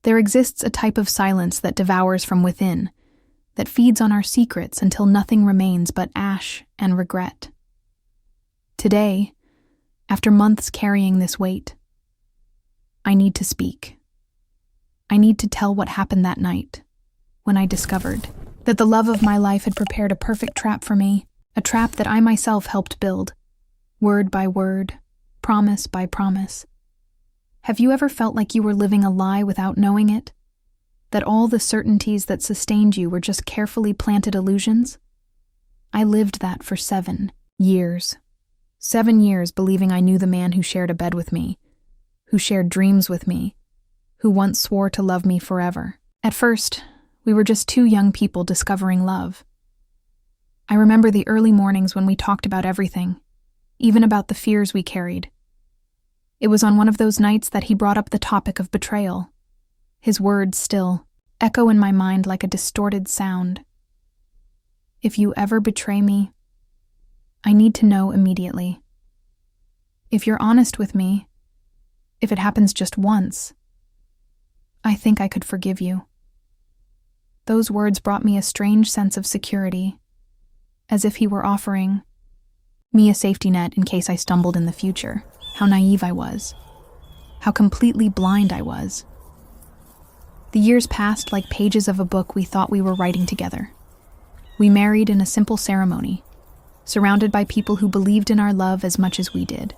There exists a type of silence that devours from within, that feeds on our secrets until nothing remains but ash and regret. Today, after months carrying this weight, I need to speak. I need to tell what happened that night, when I discovered that the love of my life had prepared a perfect trap for me, a trap that I myself helped build, word by word, promise by promise. Have you ever felt like you were living a lie without knowing it? That all the certainties that sustained you were just carefully planted illusions? I lived that for 7 years. 7 years believing I knew the man who shared a bed with me, who shared dreams with me, who once swore to love me forever. At first, we were just 2 young people discovering love. I remember the early mornings when we talked about everything, even about the fears we carried. It was on one of those nights that he brought up the topic of betrayal. His words still echo in my mind like a distorted sound. If you ever betray me, I need to know immediately. If you're honest with me, if it happens just once, I think I could forgive you. Those words brought me a strange sense of security, as if he were offering me a safety net in case I stumbled in the future. How naive I was. How completely blind I was. The years passed like pages of a book we thought we were writing together. We married in a simple ceremony, surrounded by people who believed in our love as much as we did.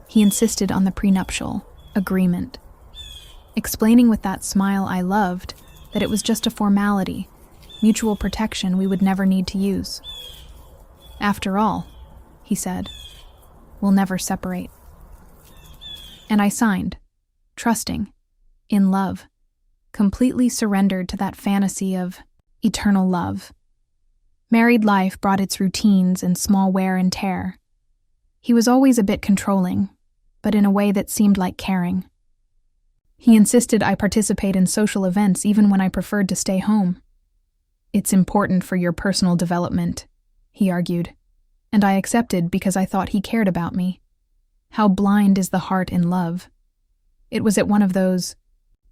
He insisted on the prenuptial agreement, explaining with that smile I loved that it was just a formality, mutual protection we would never need to use. After all, he said, we'll never separate. And I signed, trusting, in love, completely surrendered to that fantasy of eternal love. Married life brought its routines and small wear and tear. He was always a bit controlling, but in a way that seemed like caring. He insisted I participate in social events even when I preferred to stay home. It's important for your personal development, he argued, and I accepted because I thought he cared about me. How blind is the heart in love? It was at one of those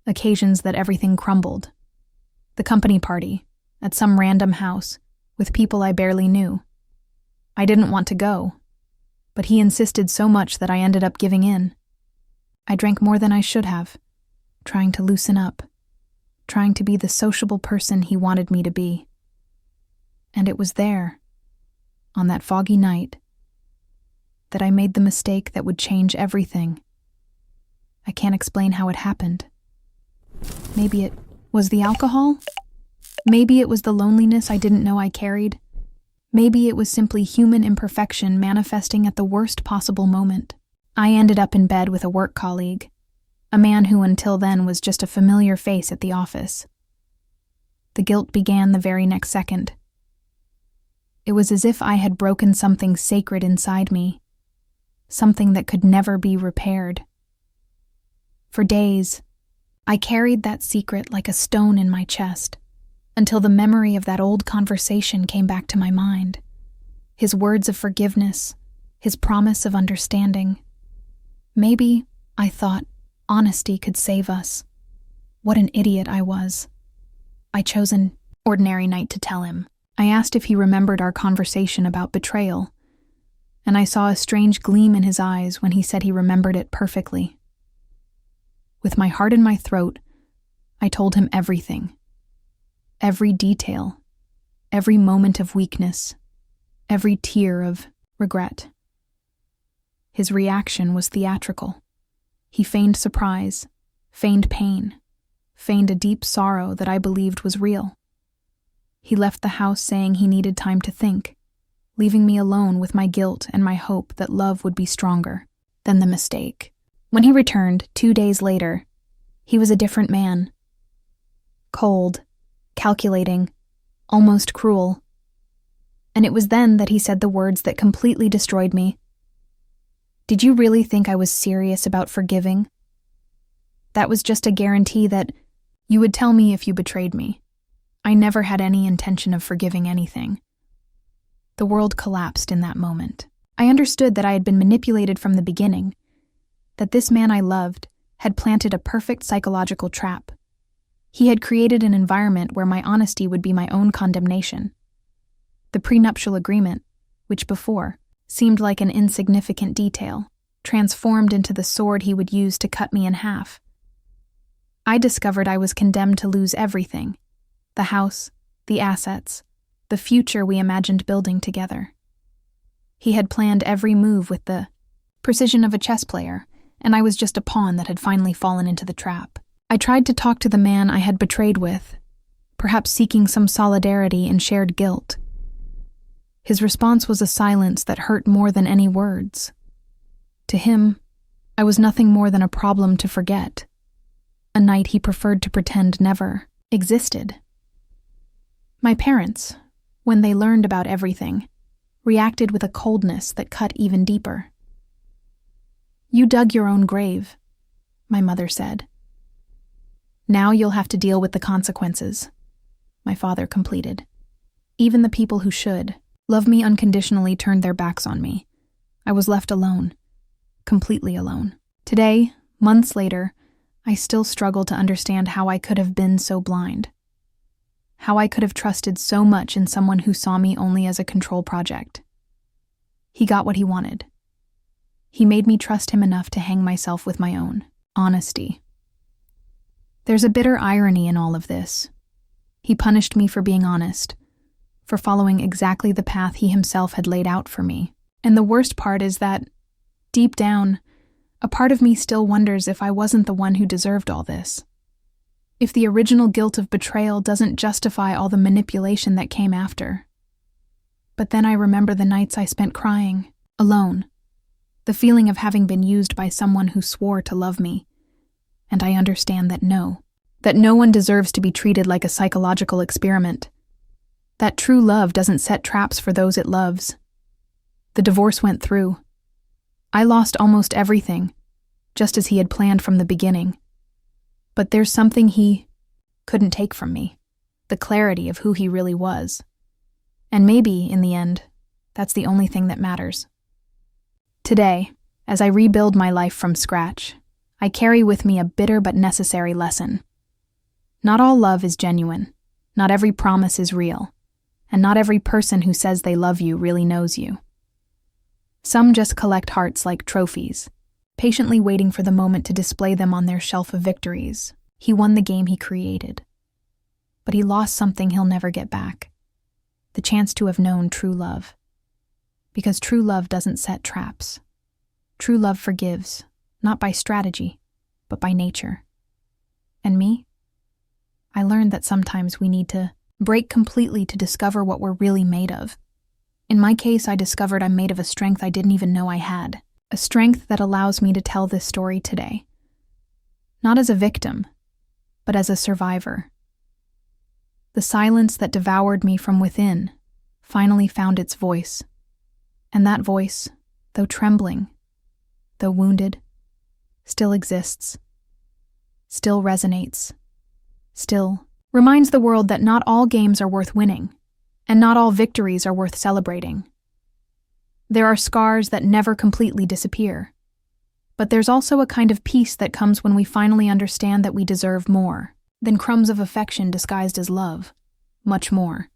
occasions that everything crumbled. The company party, at some random house, with people I barely knew. I didn't want to go, but he insisted so much that I ended up giving in. I drank more than I should have, trying to loosen up, trying to be the sociable person he wanted me to be. And it was there, on that foggy night, that I made the mistake that would change everything. I can't explain how it happened. Maybe it was the alcohol? Maybe it was the loneliness I didn't know I carried. Maybe it was simply human imperfection manifesting at the worst possible moment. I ended up in bed with a work colleague, a man who until then was just a familiar face at the office. The guilt began the very next second. It was as if I had broken something sacred inside me, something that could never be repaired. For days, I carried that secret like a stone in my chest, until the memory of that old conversation came back to my mind. His words of forgiveness, his promise of understanding. Maybe, I thought, honesty could save us. What an idiot I was. I chose an ordinary night to tell him. I asked if he remembered our conversation about betrayal, and I saw a strange gleam in his eyes when he said he remembered it perfectly. With my heart in my throat, I told him everything. Every detail, every moment of weakness, every tear of regret. His reaction was theatrical. He feigned surprise, feigned pain, feigned a deep sorrow that I believed was real. He left the house saying he needed time to think, leaving me alone with my guilt and my hope that love would be stronger than the mistake. When he returned 2 days later, he was a different man. Cold, calculating, almost cruel. And it was then that he said the words that completely destroyed me. Did you really think I was serious about forgiving? That was just a guarantee that you would tell me if you betrayed me. I never had any intention of forgiving anything. The world collapsed in that moment. I understood that I had been manipulated from the beginning, that this man I loved had planted a perfect psychological trap. He had created an environment where my honesty would be my own condemnation. The prenuptial agreement, which before seemed like an insignificant detail, transformed into the sword he would use to cut me in half. I discovered I was condemned to lose everything: the house, the assets, the future we imagined building together. He had planned every move with the precision of a chess player, and I was just a pawn that had finally fallen into the trap. I tried to talk to the man I had betrayed with, perhaps seeking some solidarity in shared guilt. His response was a silence that hurt more than any words. To him, I was nothing more than a problem to forget, a night he preferred to pretend never existed. My parents, when they learned about everything, reacted with a coldness that cut even deeper. "You dug your own grave," my mother said. "Now you'll have to deal with the consequences," my father completed. Even the people who should love me unconditionally turned their backs on me. I was left alone, completely alone. Today, months later, I still struggle to understand how I could have been so blind. How I could have trusted so much in someone who saw me only as a control project. He got what he wanted. He made me trust him enough to hang myself with my own honesty. There's a bitter irony in all of this. He punished me for being honest, for following exactly the path he himself had laid out for me. And the worst part is that, deep down, a part of me still wonders if I wasn't the one who deserved all this. If the original guilt of betrayal doesn't justify all the manipulation that came after. But then I remember the nights I spent crying, alone, the feeling of having been used by someone who swore to love me. And I understand that no one deserves to be treated like a psychological experiment. That true love doesn't set traps for those it loves. The divorce went through. I lost almost everything, just as he had planned from the beginning. But there's something he couldn't take from me, the clarity of who he really was. And maybe, in the end, that's the only thing that matters. Today, as I rebuild my life from scratch, I carry with me a bitter but necessary lesson. Not all love is genuine, not every promise is real, and not every person who says they love you really knows you. Some just collect hearts like trophies, patiently waiting for the moment to display them on their shelf of victories. He won the game he created. But he lost something he'll never get back: the chance to have known true love. Because true love doesn't set traps. True love forgives, not by strategy, but by nature. And me? I learned that sometimes we need to break completely to discover what we're really made of. In my case, I discovered I'm made of a strength I didn't even know I had. A strength that allows me to tell this story today. Not as a victim, but as a survivor. The silence that devoured me from within finally found its voice. And that voice, though trembling, though wounded, still exists, still resonates, still reminds the world that not all games are worth winning, and not all victories are worth celebrating. There are scars that never completely disappear, but there's also a kind of peace that comes when we finally understand that we deserve more than crumbs of affection disguised as love, much more.